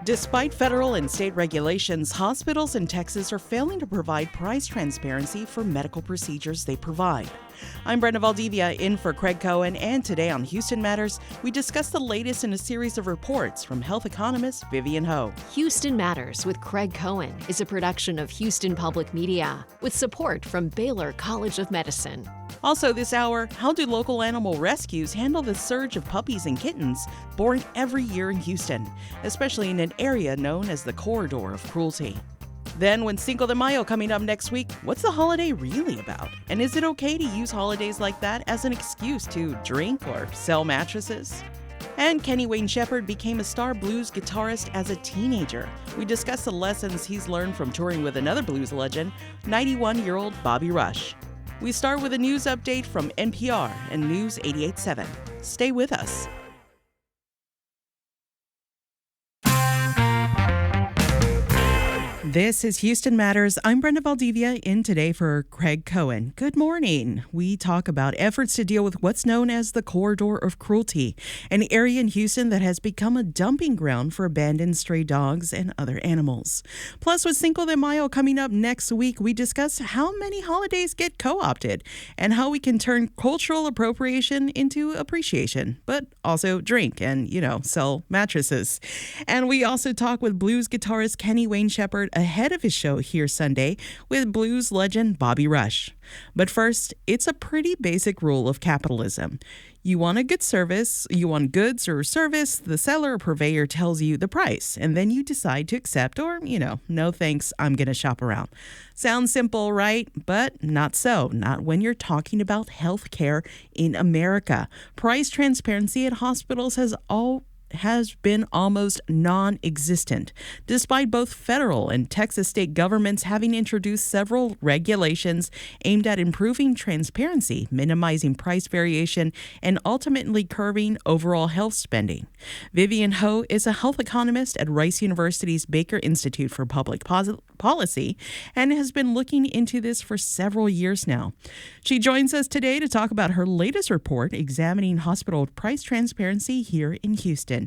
Despite federal and state regulations, hospitals in Texas are failing to provide price transparency for medical procedures they provide. I'm Brenda Valdivia in for Craig Cohen, and today on Houston Matters, we discuss the latest in a series of reports from health economist Vivian Ho. Houston Matters with Craig Cohen is a production of Houston Public Media with support from Baylor College of Medicine. Also this hour, how do local animal rescues handle the surge of puppies and kittens born every year in Houston, especially in an area known as the Corridor of Cruelty? Then, when Cinco de Mayo coming up next week, what's the holiday really about? And is it okay to use holidays like that as an excuse to drink or sell mattresses? And Kenny Wayne Shepherd became a star blues guitarist as a teenager. We discuss the lessons he's learned from touring with another blues legend, 91-year-old Bobby Rush. We start with a news update from NPR and News 88.7. Stay with us. This is Houston Matters. I'm Brenda Valdivia in today for Craig Cohen. Good morning. We talk about efforts to deal with what's known as the Corridor of Cruelty, an area in Houston that has become a dumping ground for abandoned stray dogs and other animals. Plus, with Cinco de Mayo coming up next week, we discuss how many holidays get co-opted and how we can turn cultural appropriation into appreciation, but also drink and, sell mattresses. And we also talk with blues guitarist Kenny Wayne Shepherd ahead of his show here Sunday with blues legend Bobby Rush. But first, it's a pretty basic rule of capitalism. You want a good service, you want goods or service, the seller or purveyor tells you the price, and then you decide to accept or, no thanks, I'm going to shop around. Sounds simple, right? But not so. Not when you're talking about health care in America. Price transparency at hospitals has been almost non-existent, despite both federal and Texas state governments having introduced several regulations aimed at improving transparency, minimizing price variation, and ultimately curbing overall health spending. Vivian Ho is a health economist at Rice University's Baker Institute for Public Policy and has been looking into this for several years now. She joins us today to talk about her latest report examining hospital price transparency here in Houston.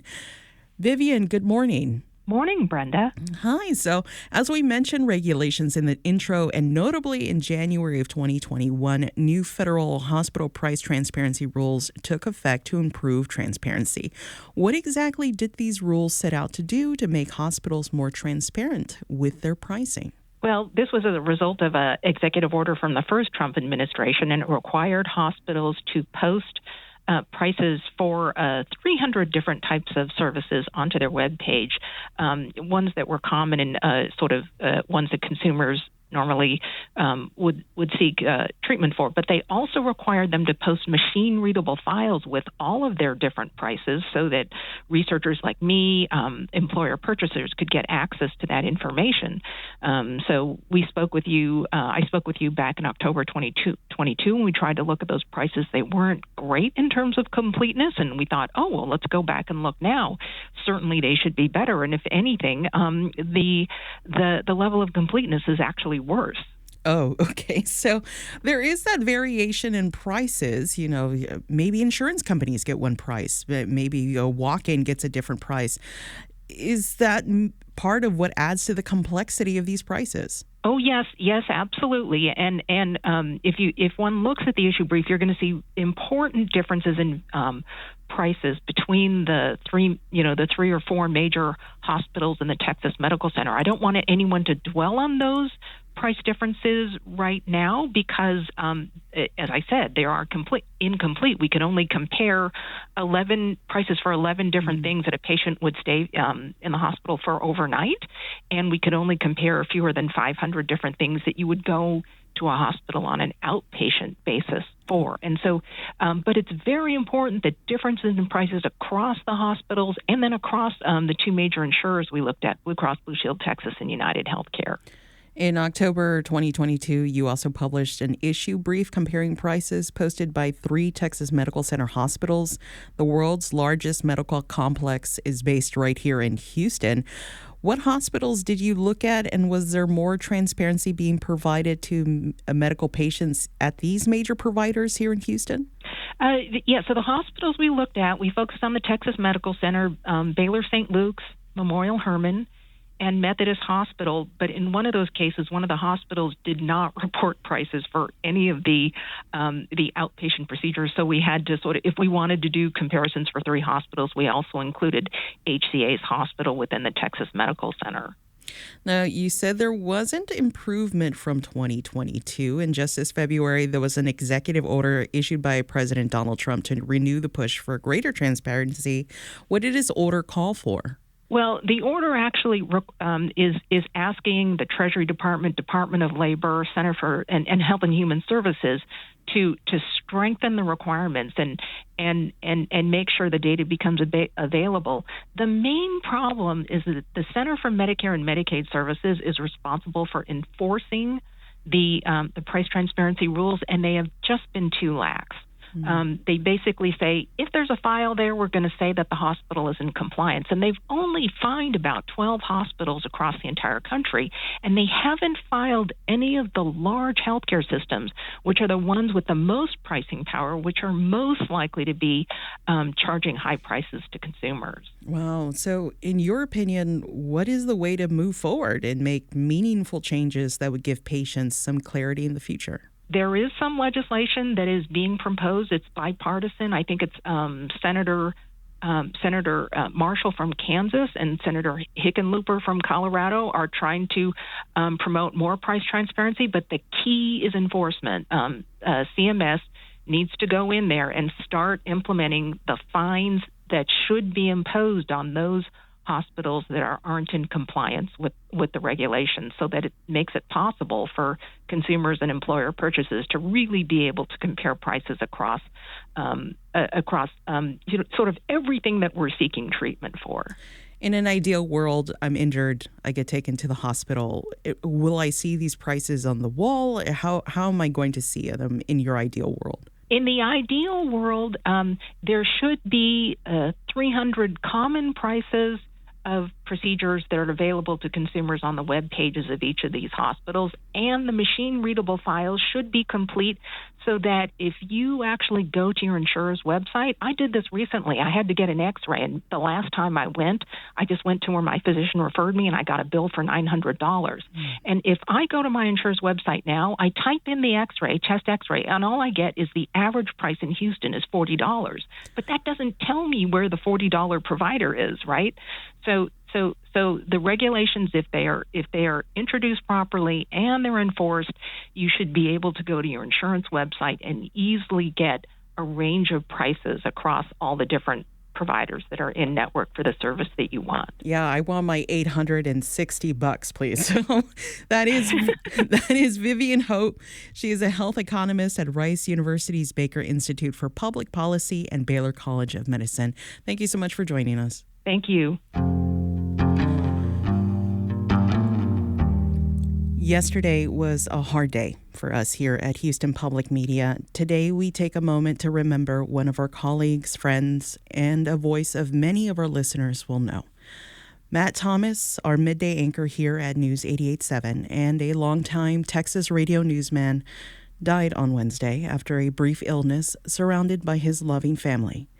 Vivian, good morning. Morning, Brenda. Hi. So, as we mentioned, regulations in the intro, and notably in January of 2021, new federal hospital price transparency rules took effect to improve transparency. What exactly did these rules set out to do to make hospitals more transparent with their pricing? Well, this was a result of an executive order from the first Trump administration, and it required hospitals to post prices for 300 different types of services onto their web page, ones that were common and ones that consumers normally would seek treatment for. But they also required them to post machine-readable files with all of their different prices so that researchers like me, employer purchasers, could get access to that information. So we spoke with you, I spoke with you back in October 2022, and we tried to look at those prices. They weren't great in terms of completeness, and we thought, let's go back and look now. Certainly they should be better, and if anything, the level of completeness is actually worse. Oh, okay. So there is that variation in prices. Maybe insurance companies get one price, but maybe a walk-in gets a different price. Is that part of what adds to the complexity of these prices? Oh, yes, absolutely. And if one looks at the issue brief, you're going to see important differences in prices between the three or four major hospitals in the Texas Medical Center. I don't want anyone to dwell on those price differences right now because, as I said, they are incomplete. We can only compare 11 prices for 11 different things that a patient would stay in the hospital for overnight, and we could only compare fewer than 500 different things that you would go to a hospital on an outpatient basis for. And so, but it's very important that differences in prices across the hospitals and then across the two major insurers we looked at, Blue Cross Blue Shield Texas and United Healthcare. In October 2022, you also published an issue brief comparing prices posted by 3 Texas Medical Center hospitals. The world's largest medical complex is based right here in Houston. What hospitals did you look at, and was there more transparency being provided to medical patients at these major providers here in Houston? So the hospitals we looked at, we focused on the Texas Medical Center, Baylor St. Luke's, Memorial Hermann, and Methodist Hospital. But in one of those cases, one of the hospitals did not report prices for any of the outpatient procedures. So we had to if we wanted to do comparisons for 3 hospitals, we also included HCA's hospital within the Texas Medical Center. Now, you said there wasn't improvement from 2022, and just this February, there was an executive order issued by President Donald Trump to renew the push for greater transparency. What did his order call for? Well, the order actually is asking the Treasury Department, Department of Labor, Center for and Health and Human Services to strengthen the requirements and make sure the data becomes available. The main problem is that the Center for Medicare and Medicaid Services is responsible for enforcing the price transparency rules, and they have just been too lax. They basically say, if there's a file there, we're going to say that the hospital is in compliance. And they've only fined about 12 hospitals across the entire country, and they haven't filed any of the large healthcare systems, which are the ones with the most pricing power, which are most likely to be charging high prices to consumers. Wow. So in your opinion, what is the way to move forward and make meaningful changes that would give patients some clarity in the future? There is some legislation that is being proposed. It's bipartisan. I think it's Senator Marshall from Kansas and Senator Hickenlooper from Colorado are trying to promote more price transparency, but the key is enforcement. CMS needs to go in there and start implementing the fines that should be imposed on those hospitals that aren't in compliance with the regulations, so that it makes it possible for consumers and employer purchases to really be able to compare prices across sort of everything that we're seeking treatment for. In an ideal world, I'm injured, I get taken to the hospital. Will I see these prices on the wall? How am I going to see them in your ideal world? In the ideal world, there should be 300 common prices of procedures that are available to consumers on the web pages of each of these hospitals, and the machine-readable files should be complete so that if you actually go to your insurer's website, I did this recently. I had to get an x-ray, and the last time I went, I just went to where my physician referred me, and I got a bill for $900. And if I go to my insurer's website now, I type in the x-ray, chest x-ray, and all I get is the average price in Houston is $40. But that doesn't tell me where the $40 provider is, right? So the regulations, if they are introduced properly and they're enforced, you should be able to go to your insurance website and easily get a range of prices across all the different providers that are in network for the service that you want. Yeah, I want my $860, please. So that is Vivian Hope. She is a health economist at Rice University's Baker Institute for Public Policy and Baylor College of Medicine. Thank you so much for joining us. Thank you. Yesterday was a hard day for us here at Houston Public Media. Today, we take a moment to remember one of our colleagues, friends, and a voice of many of our listeners will know. Matt Thomas, our midday anchor here at News 88.7 and a longtime Texas radio newsman, died on Wednesday after a brief illness surrounded by his loving family.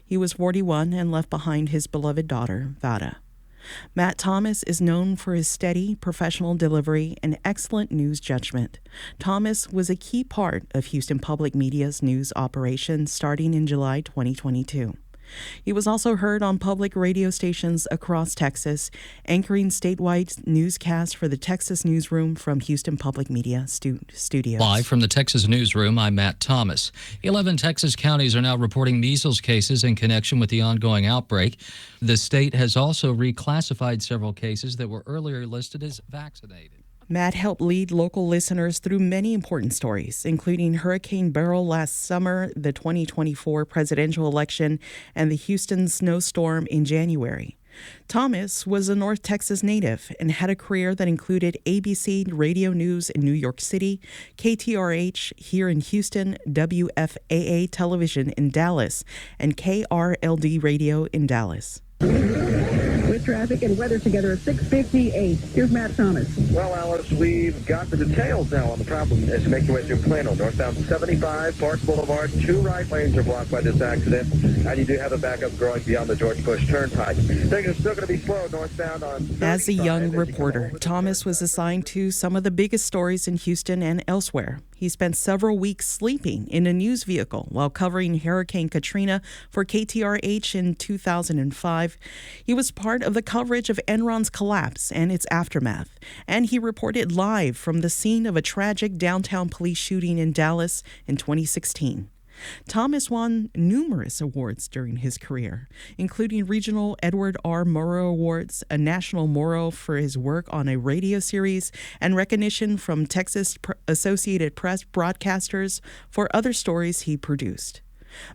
He was 41 and left behind his beloved daughter, Vada. Matt Thomas is known for his steady professional delivery and excellent news judgment. Thomas was a key part of Houston Public Media's news operation starting in July 2022. He was also heard on public radio stations across Texas, anchoring statewide newscasts for the Texas Newsroom from Houston Public Media Studios. Live from the Texas Newsroom, I'm Matt Thomas. 11 Texas counties are now reporting measles cases in connection with the ongoing outbreak. The state has also reclassified several cases that were earlier listed as vaccinated. Matt helped lead local listeners through many important stories, including Hurricane Beryl last summer, the 2024 presidential election, and the Houston snowstorm in January. Thomas was a North Texas native and had a career that included ABC Radio News in New York City, KTRH here in Houston, WFAA Television in Dallas, and KRLD Radio in Dallas. With traffic and weather together at 6:58. Here's Matt Thomas. Well, Alice, we've got the details now on the problem as you make your way through Plano. Northbound 75, Park Boulevard. 2 right lanes are blocked by this accident, and you do have a backup growing beyond the George Bush Turnpike. Things are still going to be slow northbound on 35. As a young reporter, Thomas was assigned to some of the biggest stories in Houston and elsewhere. He spent several weeks sleeping in a news vehicle while covering Hurricane Katrina for KTRH in 2005. He was part of the coverage of Enron's collapse and its aftermath, and he reported live from the scene of a tragic downtown police shooting in Dallas in 2016. Thomas won numerous awards during his career, including regional Edward R. Murrow Awards, a national Murrow for his work on a radio series, and recognition from Texas Associated Press broadcasters for other stories he produced.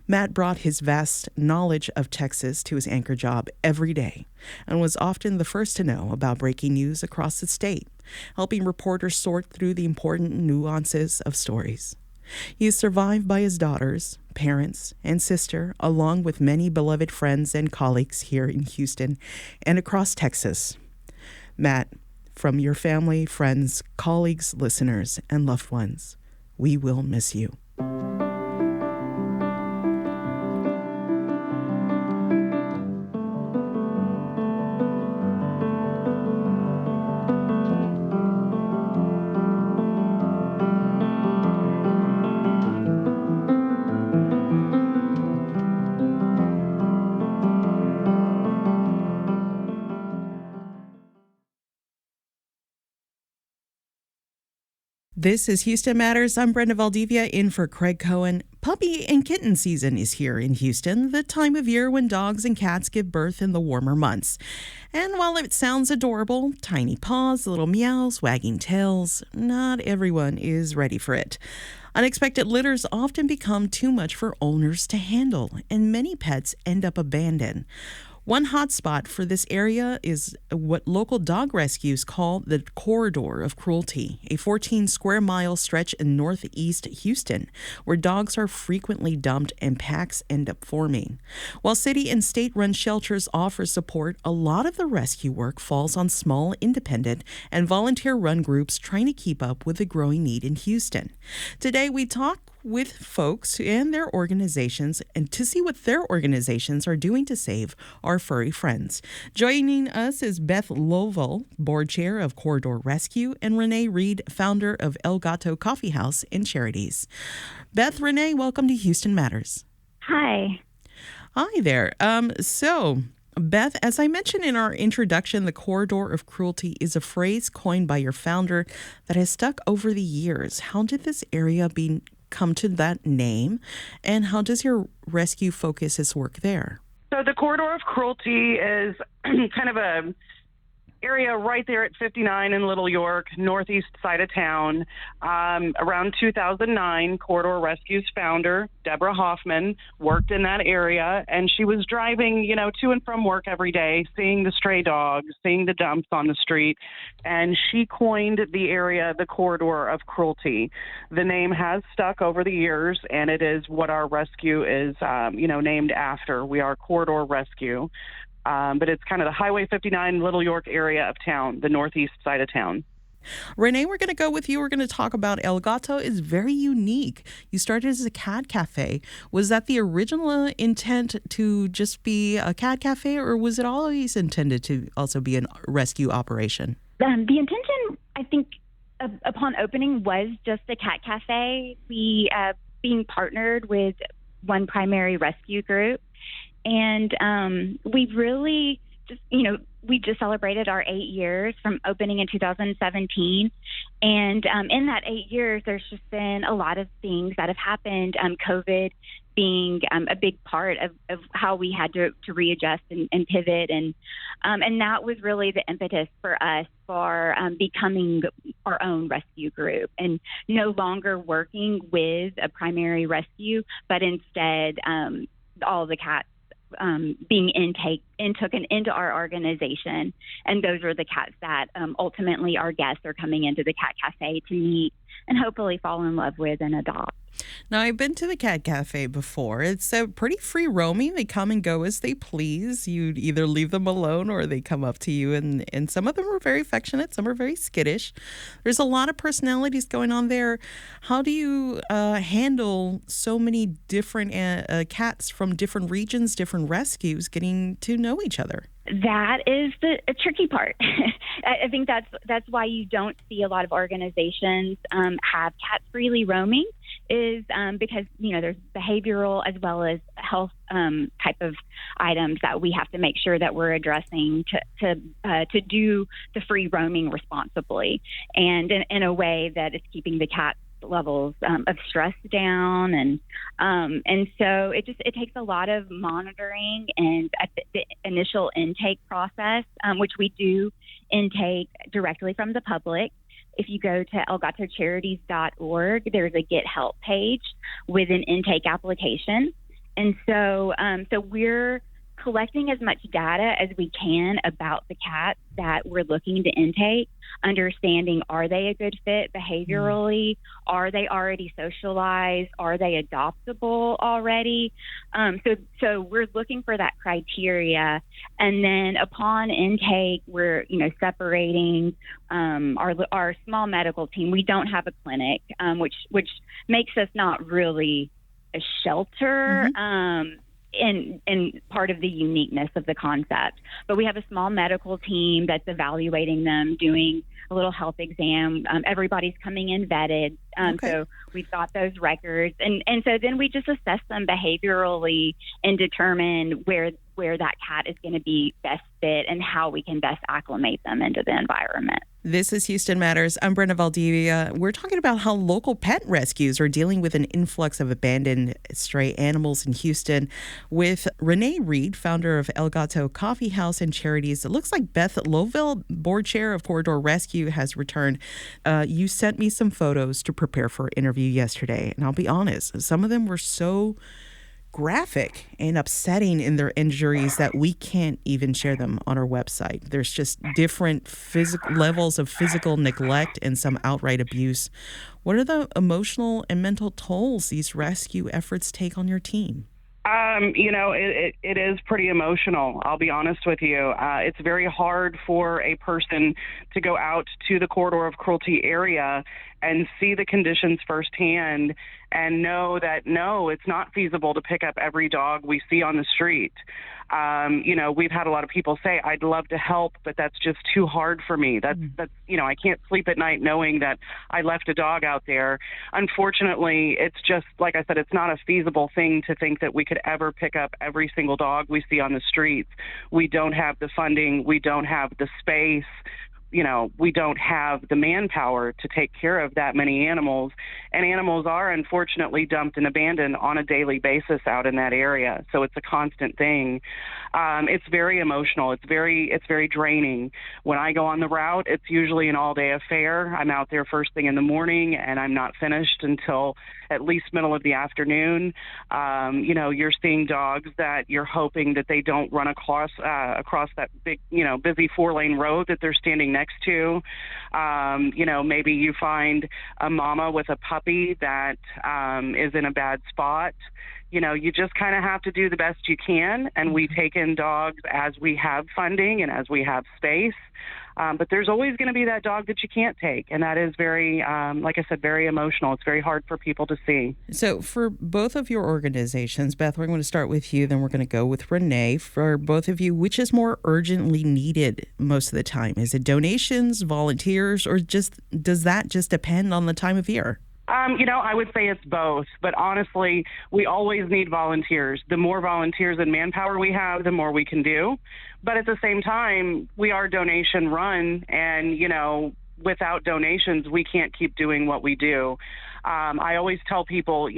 Matt brought his vast knowledge of Texas to his anchor job every day and was often the first to know about breaking news across the state, helping reporters sort through the important nuances of stories. He is survived by his daughters, parents, and sister, along with many beloved friends and colleagues here in Houston and across Texas. Matt, from your family, friends, colleagues, listeners, and loved ones, we will miss you. This is Houston Matters. I'm Brenda Valdivia in for Craig Cohen. Puppy and kitten season is here in Houston, the time of year when dogs and cats give birth in the warmer months. And while it sounds adorable, tiny paws, little meows, wagging tails, not everyone is ready for it. Unexpected litters often become too much for owners to handle, and many pets end up abandoned. One hotspot for this area is what local dog rescues call the Corridor of Cruelty, a 14-square-mile stretch in northeast Houston, where dogs are frequently dumped and packs end up forming. While city and state-run shelters offer support, a lot of the rescue work falls on small, independent, and volunteer-run groups trying to keep up with the growing need in Houston. Today, we talk with folks and their organizations and to see what their organizations are doing to save our furry friends. Joining us is Beth Lovell, board chair of Corridor Rescue, and Renee Reed, founder of El Gato Coffee House and Charities. Beth, Renee, welcome to Houston Matters. Hi. Hi there. So, Beth, as I mentioned in our introduction, the Corridor of Cruelty is a phrase coined by your founder that has stuck over the years. How did this area come to that name, and how does your rescue focus its work there? So the Corridor of Cruelty is kind of a area right there at 59 in Little York, northeast side of town. Around 2009, Corridor Rescue's founder, Deborah Hoffman, worked in that area, and she was driving, to and from work every day, seeing the stray dogs, seeing the dumps on the street, and she coined the area the Corridor of Cruelty. The name has stuck over the years, and it is what our rescue is, named after. We are Corridor Rescue. But it's kind of the Highway 59 Little York area of town, the northeast side of town. Renee, we're going to go with you. We're going to talk about El Gato. It's very unique. You started as a cat cafe. Was that the original intent to just be a cat cafe, or was it always intended to also be a rescue operation? The intention, I think, upon opening was just a cat cafe. We being partnered with one primary rescue group. And we've really just, we just celebrated our 8 years from opening in 2017. And in that 8 years, there's just been a lot of things that have happened, COVID being a big part of how we had to readjust and pivot. And that was really the impetus for us for becoming our own rescue group and no longer working with a primary rescue, but instead all the cats being taken into our organization. And those are the cats that ultimately our guests are coming into the cat cafe to meet and hopefully fall in love with and adopt. Now, I've been to the cat cafe before. It's pretty free roaming. They come and go as they please. You either leave them alone or they come up to you. And some of them are very affectionate. Some are very skittish. There's a lot of personalities going on there. How do you handle so many different cats from different regions, different rescues, getting to know each other? That is the tricky part. I think that's why you don't see a lot of organizations have cats freely roaming, is because there's behavioral as well as health type of items that we have to make sure that we're addressing to do the free roaming responsibly and in a way that is keeping the cat levels of stress down, and so it takes a lot of monitoring and at the initial intake process, which we do intake directly from the public. If you go to elgatocharities.org, there's a Get Help page with an intake application, and so we're collecting as much data as we can about the cats that we're looking to intake, understanding, are they a good fit behaviorally? Are they already socialized? Are they adoptable already? So we're looking for that criteria. And then upon intake, we're, separating our small medical team. We don't have a clinic, which makes us not really a shelter. In part of the uniqueness of the concept. But we have a small medical team that's evaluating them, doing a little health exam. Everybody's coming in vetted. So we've got those records. And so then we just assess them behaviorally and determine where that cat is going to be best fit and how we can best acclimate them into the environment. This is Houston Matters. I'm Brenda Valdivia. We're talking about how local pet rescues are dealing with an influx of abandoned stray animals in Houston with Renee Reed, founder of El Gato Coffee House and Charities. It looks like Beth Lovell, board chair of Corridor Rescue, has returned. You sent me some photos to prepare for an interview yesterday, and I'll be honest, some of them were so graphic and upsetting in their injuries that we can't even share them on our website. There's just different levels of physical neglect and some outright abuse. What are the emotional and mental tolls these rescue efforts take on your team? It is pretty emotional. I'll be honest with you. It's very hard for a person to go out to the corridor of cruelty area and see the conditions firsthand and know that, no, it's not feasible to pick up every dog we see on the street. We've had a lot of people say, I'd love to help, but that's just too hard for me. That's I can't sleep at night knowing that I left a dog out there. Unfortunately, it's just, like I said, it's not a feasible thing to think that we could ever pick up every single dog we see on the streets. We don't have the funding. We don't have the space. We don't have the manpower to take care of that many animals. And animals are unfortunately dumped and abandoned on a daily basis out in that area. So it's a constant thing. It's very emotional. It's very draining. When I go on the route, it's usually an all-day affair. I'm out there first thing in the morning, and I'm not finished until at least middle of the afternoon. You're seeing dogs that you're hoping that they don't run across that big, busy 4-lane road that they're standing next to. Maybe you find a mama with a puppy that is in a bad spot. You just kind of have to do the best you can, and we take in dogs as we have funding and as we have space. But there's always going to be that dog that you can't take, and that is very, like I said, very emotional. It's very hard for people to see. So for both of your organizations, Beth, we're going to start with you, then we're going to go with Renee. For both of you, which is more urgently needed most of the time? Is it donations, volunteers, or does that just depend on the time of year? I would say it's both, but honestly, we always need volunteers. The more volunteers and manpower we have, the more we can do. But at the same time, we are donation run, and, without donations, we can't keep doing what we do. I always tell people,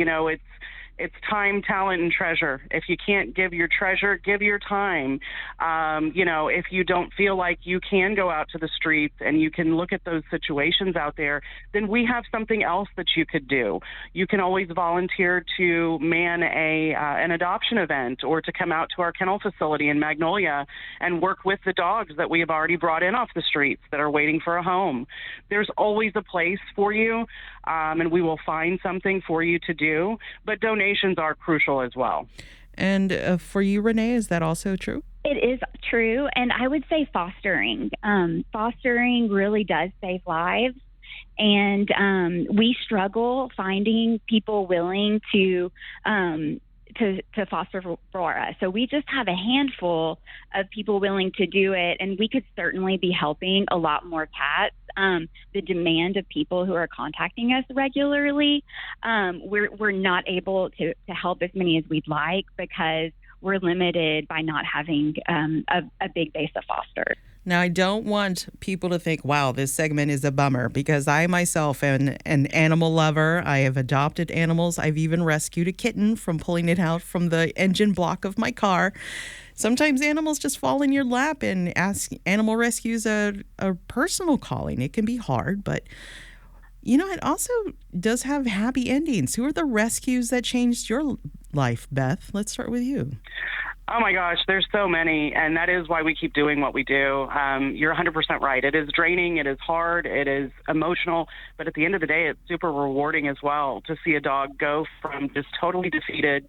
It's time, talent, and treasure. If you can't give your treasure, give your time. If you don't feel like you can go out to the streets and you can look at those situations out there, then we have something else that you could do. You can always volunteer to man an adoption event or to come out to our kennel facility in Magnolia and work with the dogs that we have already brought in off the streets that are waiting for a home. There's always a place for you, and we will find something for you to do, but donations are crucial as well. And for you, Renee, is that also true? It is true, and I would say fostering. Fostering really does save lives, and we struggle finding people willing to foster for us. So we just have a handful of people willing to do it, and we could certainly be helping a lot more cats. The demand of people who are contacting us regularly, we're not able to help as many as we'd like because we're limited by not having a big base of fosters. Now, I don't want people to think, wow, this segment is a bummer, because I myself am an animal lover. I have adopted animals. I've even rescued a kitten from pulling it out from the engine block of my car. Sometimes animals just fall in your lap, and animal rescue is a personal calling. It can be hard, but it also does have happy endings. Who are the rescues that changed your life, Beth? Let's start with you. Oh my gosh, there's so many, and that is why we keep doing what we do. You're 100% right. It is draining, it is hard, it is emotional, but at the end of the day, it's super rewarding as well to see a dog go from just totally defeated,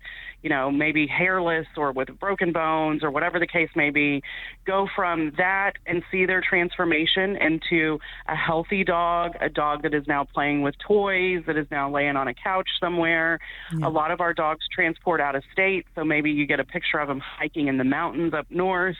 maybe hairless or with broken bones or whatever the case may be, go from that and see their transformation into a healthy dog, a dog that is now playing with toys, that is now laying on a couch somewhere. Yeah. A lot of our dogs transport out of state, so maybe you get a picture of them hiking in the mountains up north.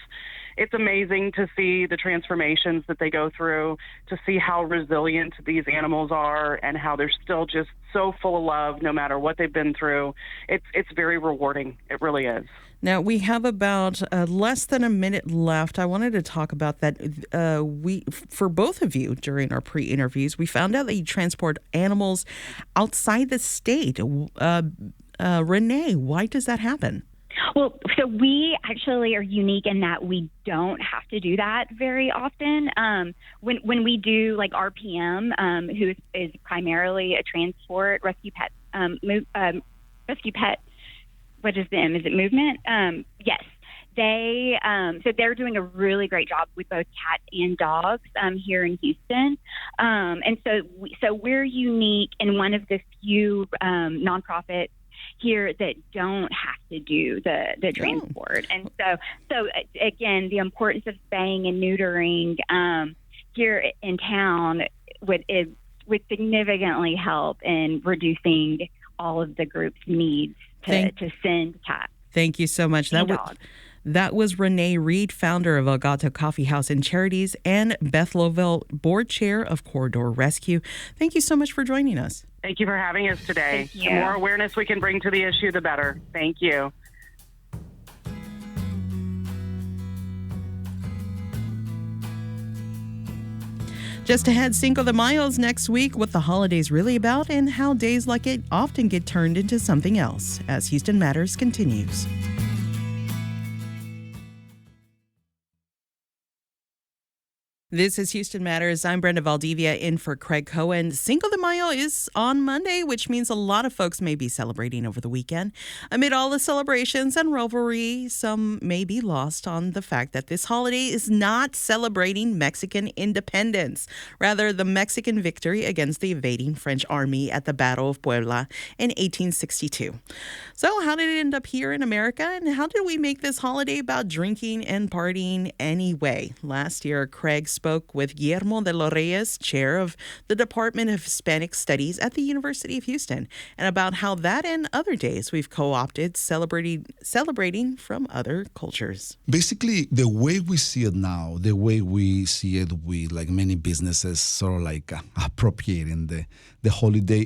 It's amazing to see the transformations that they go through, to see how resilient these animals are and how they're still just so full of love no matter what they've been through. It's very rewarding. It really is. Now, we have about less than a minute left. I wanted to talk about that. For both of you during our pre-interviews, we found out that you transport animals outside the state. Renee, why does that happen? Well, so we actually are unique in that we don't have to do that very often. When we do like RPM, who is primarily a transport rescue pet, rescue pet. What is the M? Is it movement? Yes. So they're doing a really great job with both cats and dogs here in Houston. And so we're unique in one of the few nonprofits here that don't have to do the transport. And so again, the importance of spaying and neutering here in town would significantly help in reducing all of the group's needs to send cats. Thank you so much. That was Renee Reed, founder of El Gato Coffee House and Charities, and Beth Lovell, board chair of Corridor Rescue. Thank you so much for joining us. Thank you for having us today. Thank you. The more awareness we can bring to the issue, the better. Thank you. Just ahead, Cinco de Mayo's next week, what the holiday's really about, and how days like it often get turned into something else, as Houston Matters continues. This is Houston Matters. I'm Brenda Valdivia in for Craig Cohen. Cinco de Mayo is on Monday, which means a lot of folks may be celebrating over the weekend. Amid all the celebrations and revelry, some may be lost on the fact that this holiday is not celebrating Mexican independence, rather the Mexican victory against the invading French army at the Battle of Puebla in 1862. So how did it end up here in America, and how did we make this holiday about drinking and partying anyway? Last year, Craig spoke with Guillermo de los Reyes, chair of the Department of Hispanic Studies at the University of Houston, and about how that and other days we've co-opted celebrating from other cultures. Basically, the way we see it now, the way we see it with like many businesses sort of like appropriating the holiday,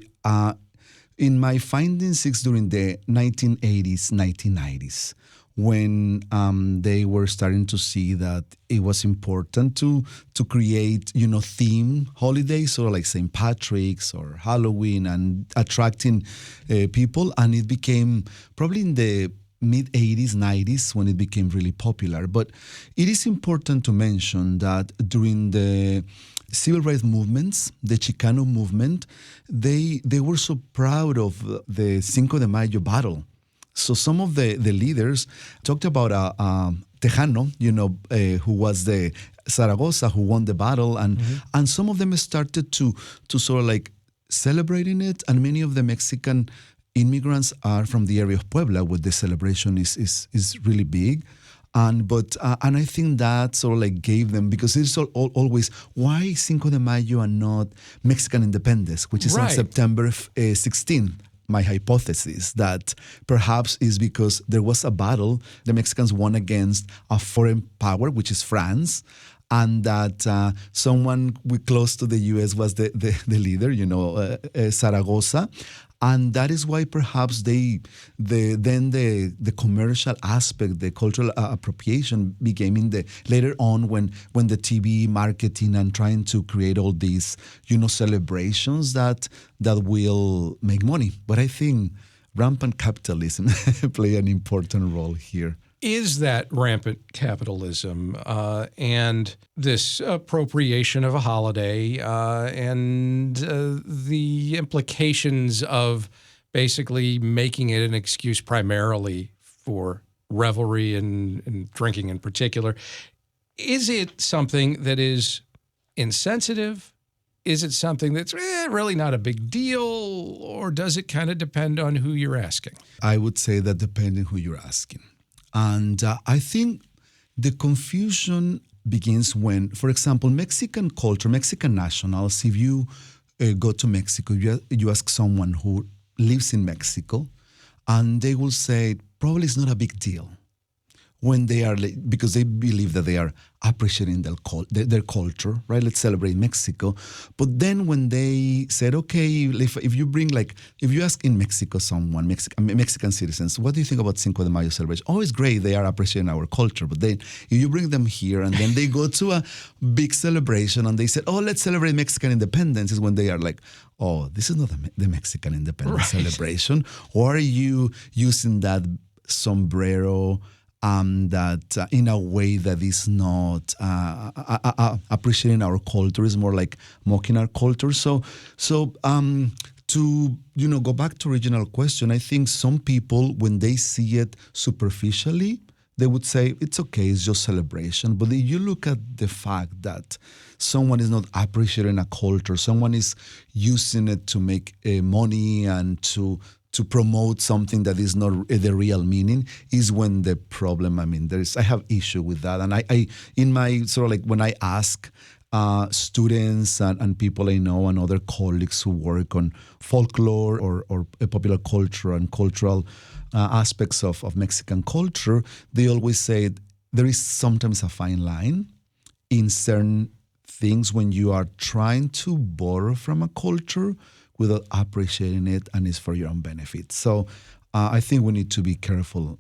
in my findings during the 1980s, 1990s, when they were starting to see that it was important to create, theme holidays, or like St. Patrick's or Halloween, and attracting people. And it became probably in the mid 80s, 90s when it became really popular. But it is important to mention that during the civil rights movements, the Chicano movement, they were so proud of the Cinco de Mayo battle. So some of the leaders talked about Tejano, who was the Zaragoza, who won the battle, and some of them started to sort of like celebrating it, and many of the Mexican immigrants are from the area of Puebla, where the celebration is really big. And I think that sort of like gave them, because it's always, why Cinco de Mayo and not Mexican independence, which is on September 16th. My hypothesis that perhaps is because there was a battle the Mexicans won against a foreign power, which is France, and that someone close to the U.S. was the leader, Zaragoza. And that is why perhaps the commercial aspect, the cultural appropriation became later on when the TV marketing and trying to create all these, celebrations that will make money. But I think rampant capitalism play an important role here. Is that rampant capitalism and this appropriation of a holiday and the implications of basically making it an excuse primarily for revelry and drinking in particular, is it something that is insensitive? Is it something that's really not a big deal, or does it kind of depend on who you're asking? I would say that depending who you're asking. And I think the confusion begins when, for example, Mexican culture, Mexican nationals, if you go to Mexico, you ask someone who lives in Mexico, and they will say probably it's not a big deal when they are, because they believe that they are appreciating their culture, right? Let's celebrate Mexico. But then when they said, okay, if you ask in Mexico someone, Mexican citizens, what do you think about Cinco de Mayo celebration? Oh, it's great. They are appreciating our culture. But then if you bring them here and then they go to a big celebration and they said, oh, let's celebrate Mexican independence, is when they are like, oh, this is not the Mexican independence celebration. Or are you using that sombrero that in a way that is not appreciating our culture, is more like mocking our culture. So to go back to original question, I think some people, when they see it superficially, they would say it's okay, it's just celebration. But if you look at the fact that someone is not appreciating a culture, someone is using it to make money and to promote something that is not the real meaning, is when the problem, I have issue with that. And I in my sort of like, when I ask students and people I know and other colleagues who work on folklore or popular culture and cultural aspects of Mexican culture, they always say there is sometimes a fine line in certain things when you are trying to borrow from a culture without appreciating it, and it's for your own benefit. So I think we need to be careful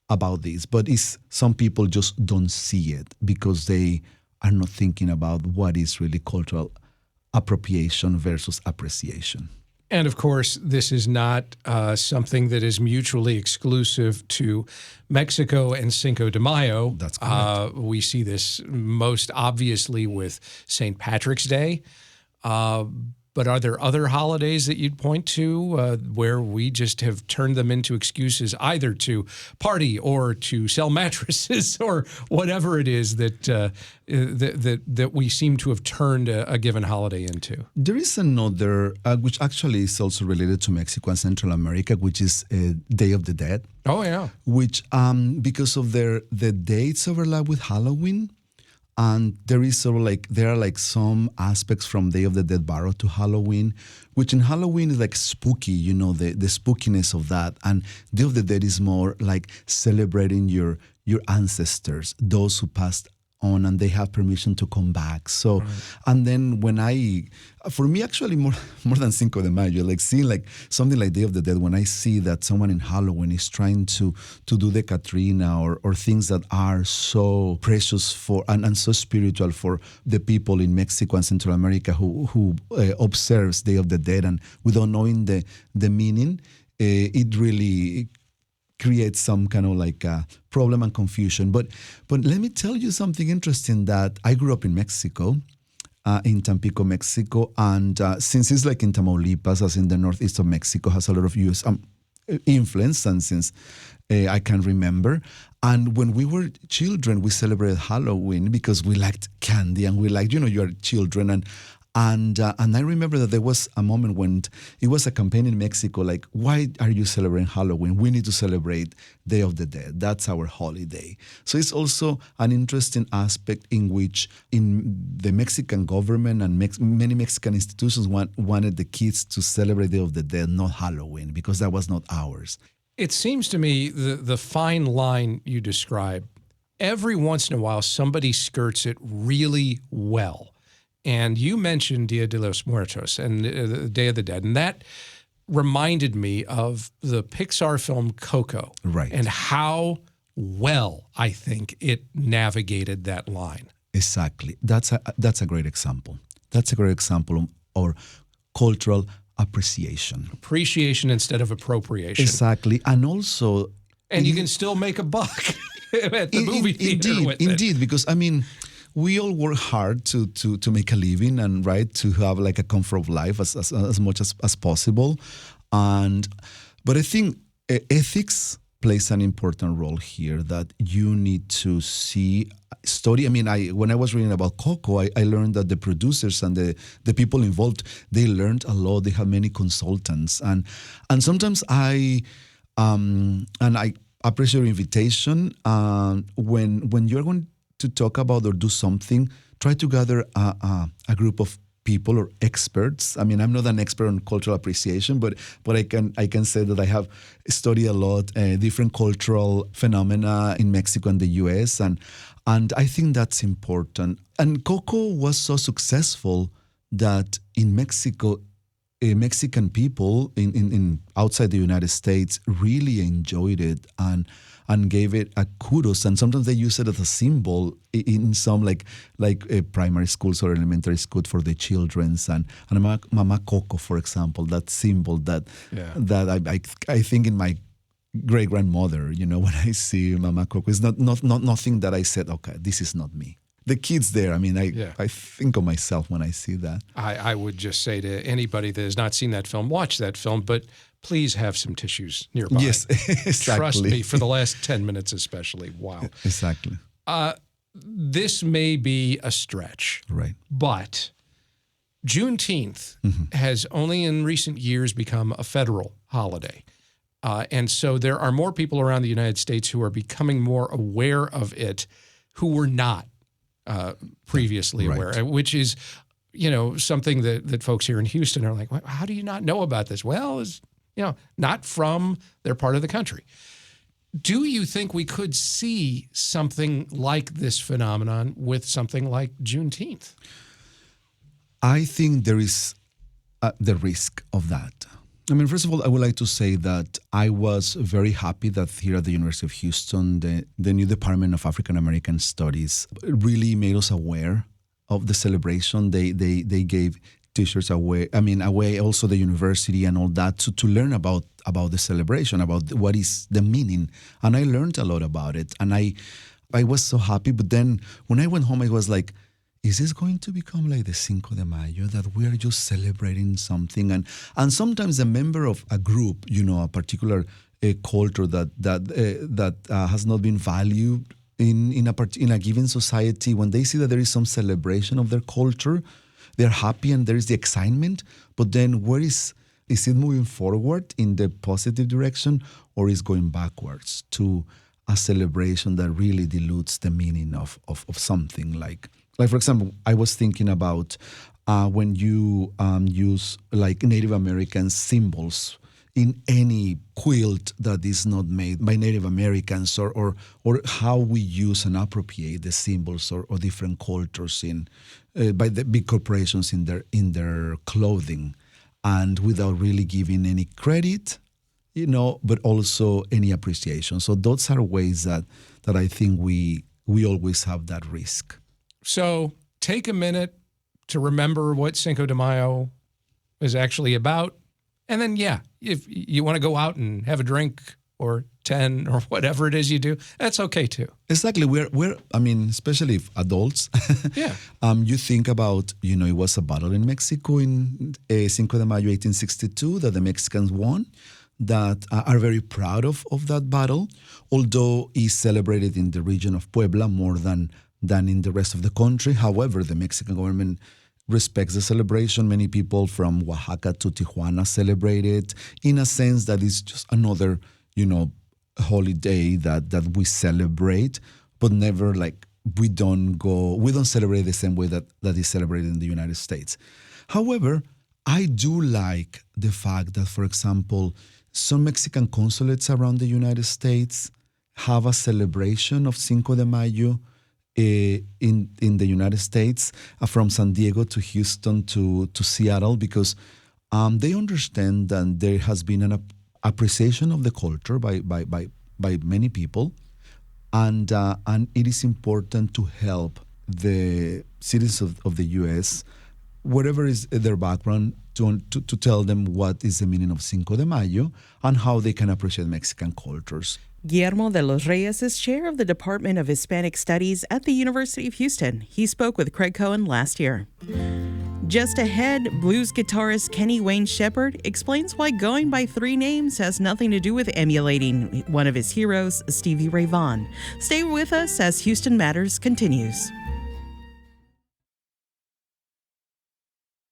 about this. But some people just don't see it because they are not thinking about what is really cultural appropriation versus appreciation. And of course, this is not something that is mutually exclusive to Mexico and Cinco de Mayo. That's correct. We see this most obviously with St. Patrick's Day. But are there other holidays that you'd point to where we just have turned them into excuses either to party or to sell mattresses or whatever it is that we seem to have turned a given holiday into? There is another, which actually is also related to Mexico and Central America, which is Day of the Dead. Oh, yeah. Which, because of the dates overlap with Halloween, and there are some aspects from Day of the Dead borrowed to Halloween, which in Halloween is like spooky, the spookiness of that. And Day of the Dead is more like celebrating your ancestors, those who passed on and they have permission to come back. So, and then for me, actually, more than Cinco de Mayo, like seeing like something like Day of the Dead, when I see that someone in Halloween is trying to do the Catrina or things that are so precious for and so spiritual for the people in Mexico and Central America who observes Day of the Dead, and without knowing the meaning, it really creates some kind of like a problem and confusion. But let me tell you something interesting, that I grew up in Mexico, in Tampico, Mexico, and since it's like in Tamaulipas, as in the northeast of Mexico, has a lot of U.S. Influence, and since I can remember. And when we were children, we celebrated Halloween because we liked candy and we liked, you're children, and I remember that there was a moment when it was a campaign in Mexico, like, why are you celebrating Halloween? We need to celebrate Day of the Dead. That's our holiday. So it's also an interesting aspect in which in the Mexican government and many Mexican institutions wanted the kids to celebrate Day of the Dead, not Halloween, because that was not ours. It seems to me the fine line you describe, every once in a while somebody skirts it really well. And you mentioned Dia de los Muertos and the Day of the Dead, and that reminded me of the Pixar film Coco, right? And how well I think it navigated that line. Exactly. That's a great example. That's a great example of cultural appreciation. Appreciation instead of appropriation. Exactly, and also, and you can still make a buck at the movie theater with it. Indeed, because I mean, we all work hard to make a living and to have like a comfort of life as much as possible, but I think ethics plays an important role here, that you need to study. I mean, when I was reading about Coco, I learned that the producers and the people involved, they learned a lot. They have many consultants, and sometimes I appreciate your invitation when you're going to talk about or do something, try to gather a group of people or experts. I mean, I'm not an expert on cultural appreciation, but I can say that I have studied a lot different cultural phenomena in Mexico and the U.S. and I think that's important. And Coco was so successful that in Mexico, Mexican people in outside the United States really enjoyed it and gave it a kudos, and sometimes they use it as a symbol in some like primary schools or elementary school for the children's and Mama Coco, for example, that symbol that I think in my great grandmother, when I see Mama Coco, it's not nothing that I said, okay, this is not me. The kids there, I mean, I think of myself when I see that. I would just say to anybody that has not seen that film, watch that film, but please have some tissues nearby. Yes, exactly. Trust me, for the last 10 minutes especially. Wow. Exactly. This may be a stretch. Right. But Juneteenth has only in recent years become a federal holiday. And so there are more people around the United States who are becoming more aware of it who were not previously aware, which is, something that folks here in Houston are like, how do you not know about this? Well, it's, not from their part of the country. Do you think we could see something like this phenomenon with something like Juneteenth? I think there is the risk of that. I mean, first of all, I would like to say that I was very happy that here at the University of Houston, the new Department of African American Studies really made us aware of the celebration. They gave T-shirts away. I mean, away also the university and all that to learn about the celebration, about what is the meaning. And I learned a lot about it. And I was so happy. But then when I went home, I was like, is this going to become like the Cinco de Mayo, that we are just celebrating something? And sometimes a member of a group, a particular culture that has not been valued in a given society, when they see that there is some celebration of their culture, they're happy and there is the excitement. But then is it moving forward in the positive direction, or is going backwards to a celebration that really dilutes the meaning of something like, for example, I was thinking about when you use like Native American symbols in any quilt that is not made by Native Americans, or how we use and appropriate the symbols or different cultures by the big corporations in their clothing, and without really giving any credit, but also any appreciation. So those are ways that I think we always have that risk. So take a minute to remember what Cinco de Mayo is actually about. And then, if you want to go out and have a drink or 10 or whatever it is you do, that's okay too. Exactly. Especially if adults. Yeah. You think about, it was a battle in Mexico in Cinco de Mayo 1862 that the Mexicans won, that are very proud of that battle, although it's celebrated in the region of Puebla more than in the rest of the country. However, the Mexican government respects the celebration. Many people from Oaxaca to Tijuana celebrate it in a sense that it's just another, holiday that we celebrate, but never we don't celebrate the same way that is celebrated in the United States. However, I do like the fact that, for example, some Mexican consulates around the United States have a celebration of Cinco de Mayo in the United States, from San Diego to Houston to Seattle, because they understand that there has been an appreciation of the culture by many people, and it is important to help the citizens of the U.S., whatever is their background, to tell them what is the meaning of Cinco de Mayo and how they can appreciate Mexican cultures. Guillermo de los Reyes is chair of the Department of Hispanic Studies at the University of Houston. He spoke with Craig Cohen last year. Just ahead, blues guitarist Kenny Wayne Shepherd explains why going by three names has nothing to do with emulating one of his heroes, Stevie Ray Vaughan. Stay with us as Houston Matters continues.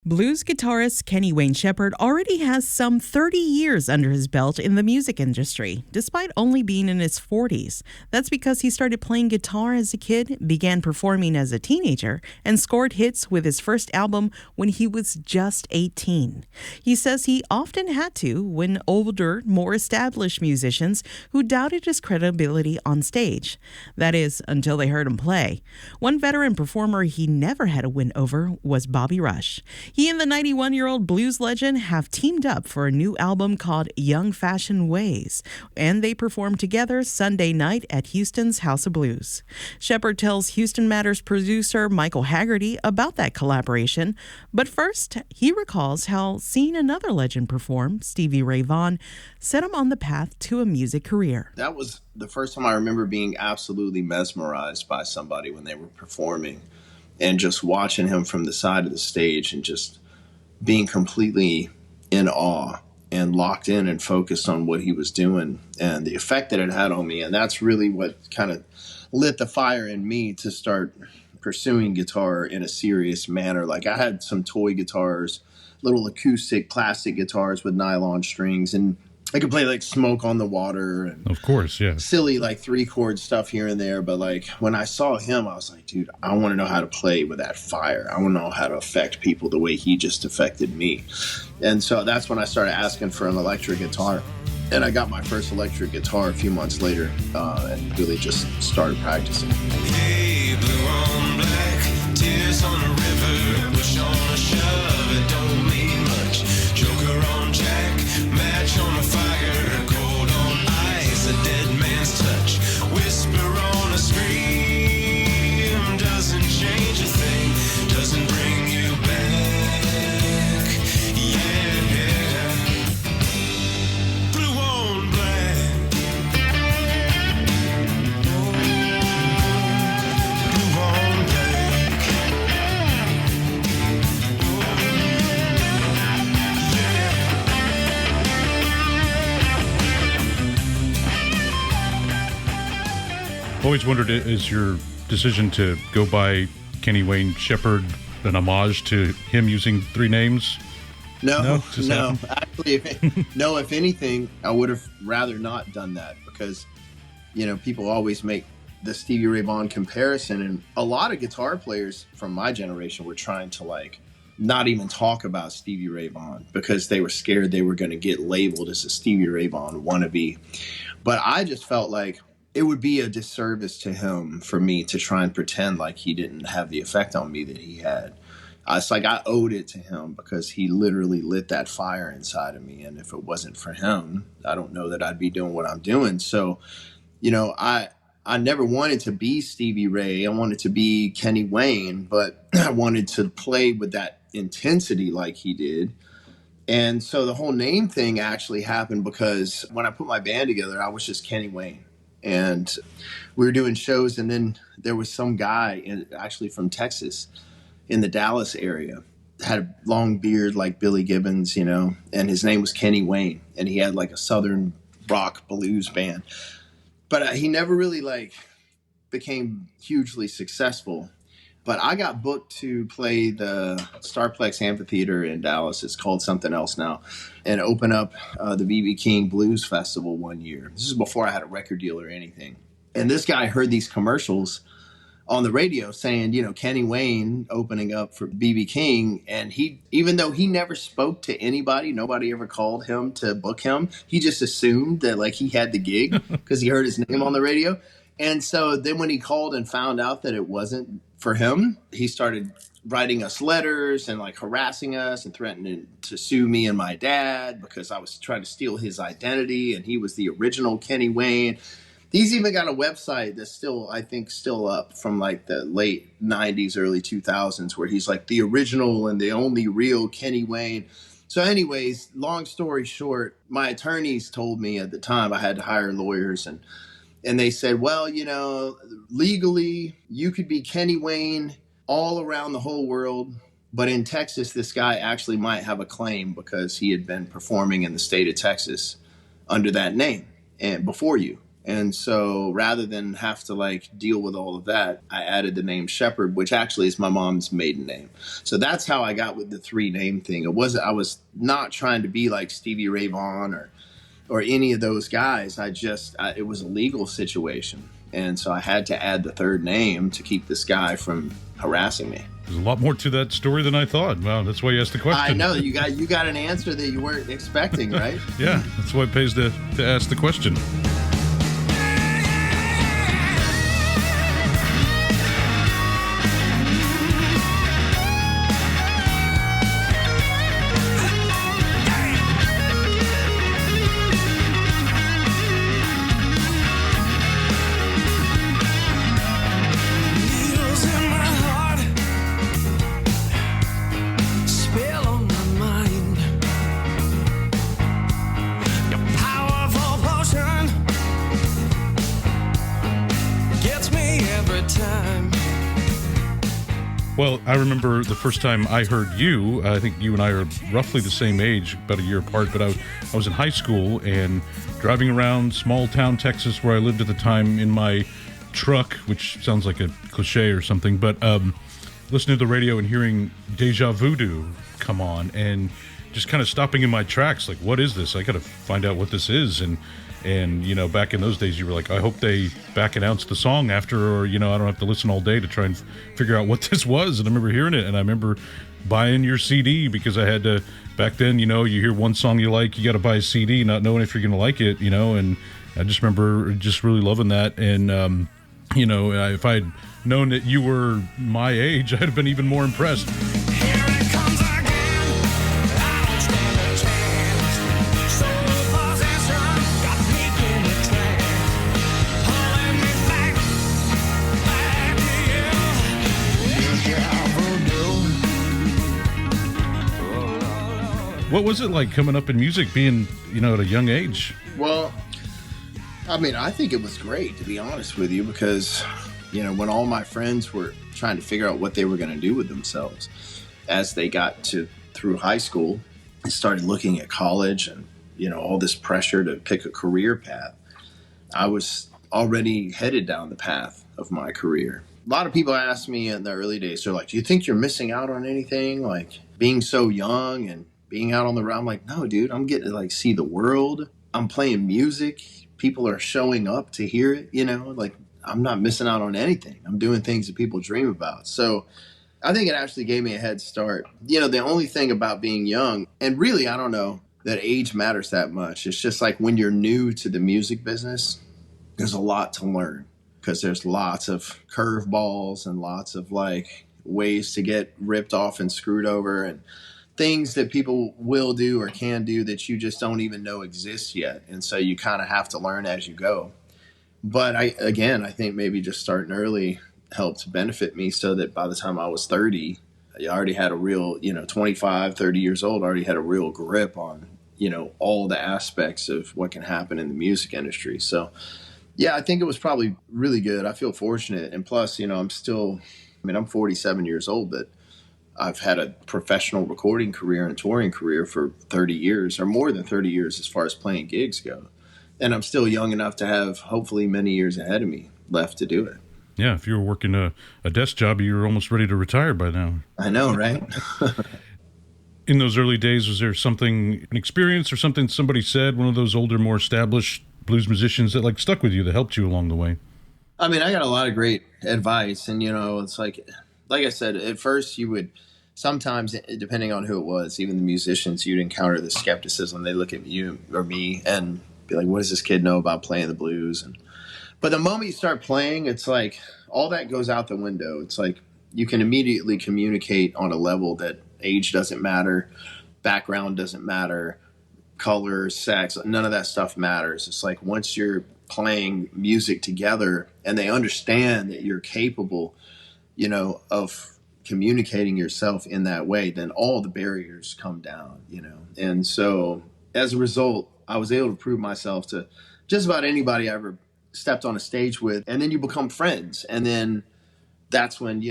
Blues guitarist Kenny Wayne Shepherd already has some 30 years under his belt in the music industry, despite only being in his 40s. That's because he started playing guitar as a kid, began performing as a teenager, and scored hits with his first album when he was just 18. He says he often had to win older, more established musicians who doubted his credibility on stage. That is, until they heard him play. One veteran performer he never had a win over was Bobby Rush. He and the 91-year-old blues legend have teamed up for a new album called Young Fashioned Ways, and they performed together Sunday night at Houston's House of Blues. Shepherd tells Houston Matters producer Michael Haggerty about that collaboration, but first, he recalls how seeing another legend perform, Stevie Ray Vaughan, set him on the path to a music career. That was the first time I remember being absolutely mesmerized by somebody when they were performing, and just watching him from the side of the stage and just being completely in awe and locked in and focused on what he was doing and the effect that it had on me. And that's really what kind of lit the fire in me to start pursuing guitar in a serious manner. Like, I had some toy guitars, little acoustic plastic guitars with nylon strings, and I could play like Smoke on the Water and of course, yeah, silly like 3-chord stuff here and there. But like when I saw him, I was like, dude, I want to know how to play with that fire. I want to know how to affect people the way he just affected me. And so that's when I started asking for an electric guitar. And I got my first electric guitar a few months later, and really just started practicing. Hey, blue on black, tears on a river, push on a shove, it don't mean much. Joker on Jack, match on a fire, cold on ice, a dead man's touch. Whisper on a scream, doesn't change a thing, doesn't bring you back. Yeah, blue on black. Blue on black. Always wondered, is your decision to go by Kenny Wayne Shepherd an homage to him using three names? No. Actually, if anything, I would have rather not done that because, people always make the Stevie Ray Vaughan comparison, and a lot of guitar players from my generation were trying to like not even talk about Stevie Ray Vaughan because they were scared they were going to get labeled as a Stevie Ray Vaughan wannabe. But I just felt like it would be a disservice to him for me to try and pretend like he didn't have the effect on me that he had. It's like I owed it to him because he literally lit that fire inside of me. And if it wasn't for him, I don't know that I'd be doing what I'm doing. So, you know, I never wanted to be Stevie Ray. I wanted to be Kenny Wayne, but I wanted to play with that intensity like he did. And so the whole name thing actually happened because when I put my band together, I was just Kenny Wayne. And we were doing shows, and then there was some guy actually from Texas in the Dallas area, had a long beard like Billy Gibbons, you know, and his name was Kenny Wayne, and he had like a Southern rock blues band. But he never really like became hugely successful. But I got booked to play the Starplex Amphitheater in Dallas. It's called something else now, and open up the B.B. King Blues Festival one year. This is before I had a record deal or anything. And this guy heard these commercials on the radio saying, you know, Kenny Wayne opening up for B.B. King. And he, even though he never spoke to anybody, nobody ever called him to book him. He just assumed that like he had the gig because he heard his name on the radio. And so then when he called and found out that it wasn't for him, he started writing us letters and like harassing us and threatening to sue me and my dad because I was trying to steal his identity and he was the original Kenny Wayne. He's even got a website that's still, I think, still up from like the late 90s, early 2000s, where he's like the original and the only real Kenny Wayne. So anyways, long story short, my attorneys told me at the time I had to hire lawyers, and they said, well, you know, legally you could be Kenny Wayne all around the whole world. But in Texas, this guy actually might have a claim because he had been performing in the state of Texas under that name and before you. And so rather than have to like deal with all of that, I added the name Shepherd, which actually is my mom's maiden name. So that's how I got with the 3 name thing. I was not trying to be like Stevie Ray Vaughan or any of those guys. It was a legal situation. And so I had to add the 3rd name to keep this guy from harassing me. There's a lot more to that story than I thought. Wow, that's why you asked the question. I know, you got an answer that you weren't expecting, right? Yeah, that's why it pays to ask the question. Well, I remember the first time I heard you. I think you and I are roughly the same age, about a year apart, but I was in high school and driving around small town Texas where I lived at the time in my truck, which sounds like a cliche or something, but listening to the radio and hearing Deja Voodoo come on and just kind of stopping in my tracks, like, what is this? I got to find out what this is. And, you know, back in those days, you were like, I hope they back announce the song after, or, you know, I don't have to listen all day to try and figure out what this was. And I remember hearing it, and I remember buying your CD because I had to, back then, you know, you hear one song you like, you got to buy a CD, not knowing if you're going to like it, you know, and I just remember just really loving that. And, you know, if I'd known that you were my age, I'd have been even more impressed. What was it like coming up in music, being, you know, at a young age? Well, I mean, I think it was great, to be honest with you, because, you know, when all my friends were trying to figure out what they were going to do with themselves as they got through high school and started looking at college and, you know, all this pressure to pick a career path, I was already headed down the path of my career. A lot of people ask me in the early days, they're like, do you think you're missing out on anything? Like being so young and being out on the road. I'm like, no, dude, I'm getting to like see the world. I'm playing music. People are showing up to hear it, you know, like I'm not missing out on anything. I'm doing things that people dream about. So I think it actually gave me a head start. The only thing about being young, and really, I don't know that age matters that much. It's just like when you're new to the music business, there's a lot to learn because there's lots of curveballs and lots of like ways to get ripped off and screwed over and things that people will do or can do that you just don't even know exist yet. And so you kind of have to learn as you go. But I think maybe just starting early helped benefit me so that by the time I was 30, I already had a real, 25, 30 years old, already had a real grip on, all the aspects of what can happen in the music industry. So, yeah, I think it was probably really good. I feel fortunate. And plus, I'm 47 years old, but I've had a professional recording career and touring career for 30 years or more than 30 years as far as playing gigs go. And I'm still young enough to have hopefully many years ahead of me left to do it. Yeah, if you were working a desk job, you were almost ready to retire by now. I know, right? In those early days, was there something, an experience or something somebody said, one of those older, more established blues musicians that like stuck with you, that helped you along the way? I mean, I got a lot of great advice. And, it's like I said, at first you would sometimes, depending on who it was, even the musicians, you'd encounter the skepticism. They look at you or me and be like, what does this kid know about playing the blues? But the moment you start playing, it's like all that goes out the window. It's like you can immediately communicate on a level that age doesn't matter, background doesn't matter, color, sex, none of that stuff matters. It's like once you're playing music together and they understand that you're capable, of communicating yourself in that way, then all the barriers come down, And so as a result, I was able to prove myself to just about anybody I ever stepped on a stage with, and then you become friends. And then that's when,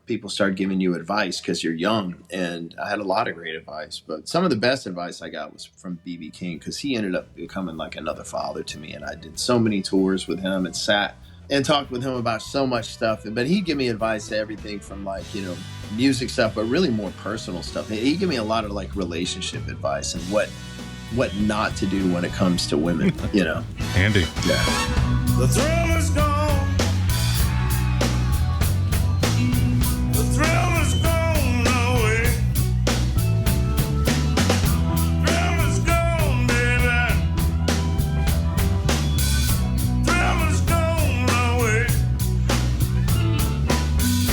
people start giving you advice because you're young. And I had a lot of great advice, but some of the best advice I got was from B.B. King because he ended up becoming like another father to me. And I did so many tours with him and sat and talked with him about so much stuff. But he'd give me advice to everything from like, music stuff, but really more personal stuff. He'd give me a lot of like relationship advice and what not to do when it comes to women, Andy. Yeah. The thrill is gone. The thrill is gone away. Thrill is gone, baby. Thrill is gone away.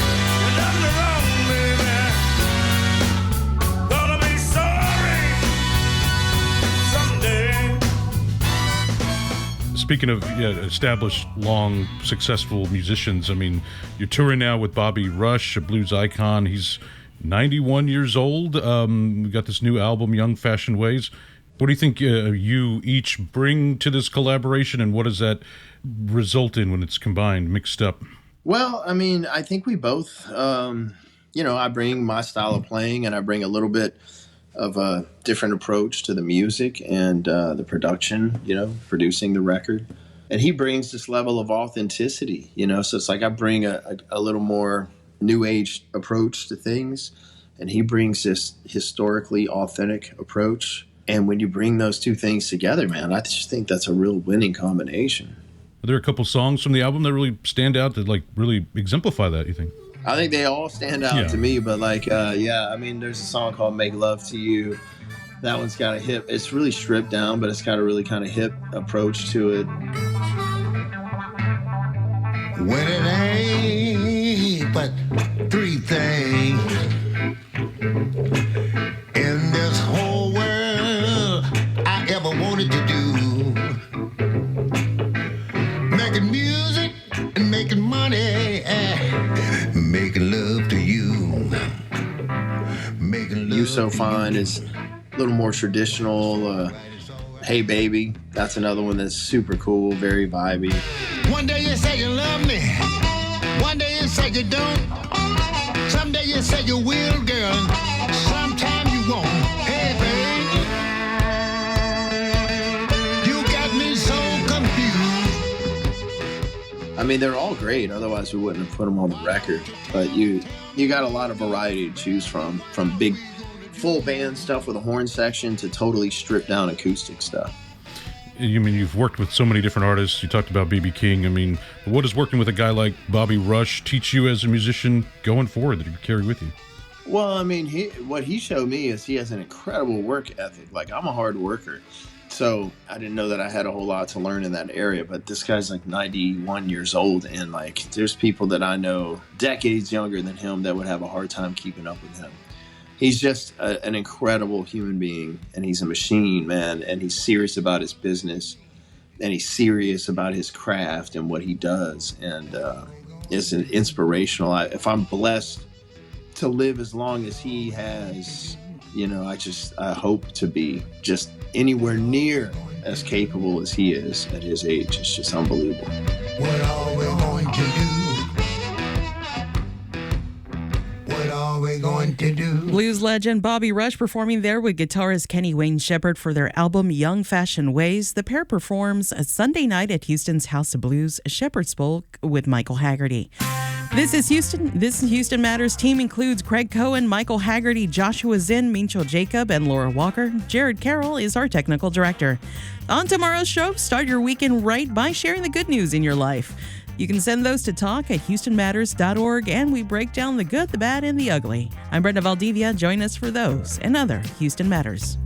You done me wrong, baby. Gonna be sorry someday. Speaking of established, long, successful musicians, I mean, you're touring now with Bobby Rush, a blues icon. He's 91 years old. We got this new album, Young Fashioned Ways. What do you think you each bring to this collaboration, and what does that result in when it's combined, mixed up? Well, I mean, I think we both, I bring my style of playing and I bring a little bit of a different approach to the music and the production, producing the record. And he brings this level of authenticity, so it's like I bring a little more new age approach to things, and he brings this historically authentic approach. And when you bring those two things together, man, I just think that's a real winning combination. Are there a couple songs from the album that really stand out that like really exemplify that, you think? I think they all stand out to me, but like, there's a song called Make Love to You. That one's got a hip, it's really stripped down, but it's got a really kind of hip approach to it. When it ain't but three things in this whole world I ever wanted to do: making music and making money, making love to you. Making love. You So Fine is a little more traditional. Hey Baby, that's another one that's super cool, very vibey. One day you say you love me, one day you say you don't, someday you say you will, girl, sometime you won't. Hey baby, you got me so confused. I mean, they're all great, otherwise we wouldn't have put them on the record. But you got a lot of variety to choose from big full band stuff with a horn section to totally stripped down acoustic stuff. you've worked with so many different artists. You talked about B.B. King. I mean, what does working with a guy like Bobby Rush teach you as a musician going forward that you carry with you? Well, I mean, what he showed me is he has an incredible work ethic. Like, I'm a hard worker, so I didn't know that I had a whole lot to learn in that area. But this guy's like 91 years old, and like, there's people that I know decades younger than him that would have a hard time keeping up with him. He's just an incredible human being, and he's a machine, man, and he's serious about his business, and he's serious about his craft and what he does, and it's an inspirational. If I'm blessed to live as long as he has, I hope to be just anywhere near as capable as he is at his age. It's just unbelievable. What are we going to do? What are we going to do? Blues legend Bobby Rush performing there with guitarist Kenny Wayne Shepherd for their album Young Fashioned Ways. The pair performs a Sunday night at Houston's House of Blues. Shepherd spoke with Michael Haggerty. This is Houston. This Houston Matters team includes Craig Cohen, Michael Haggerty, Joshua Zinn, Mincho Jacob, and Laura Walker. Jared Carroll is our technical director. On tomorrow's show, start your weekend right by sharing the good news in your life. You can send those to talk@houstonmatters.org, and we break down the good, the bad, and the ugly. I'm Brenda Valdivia. Join us for those and other Houston Matters.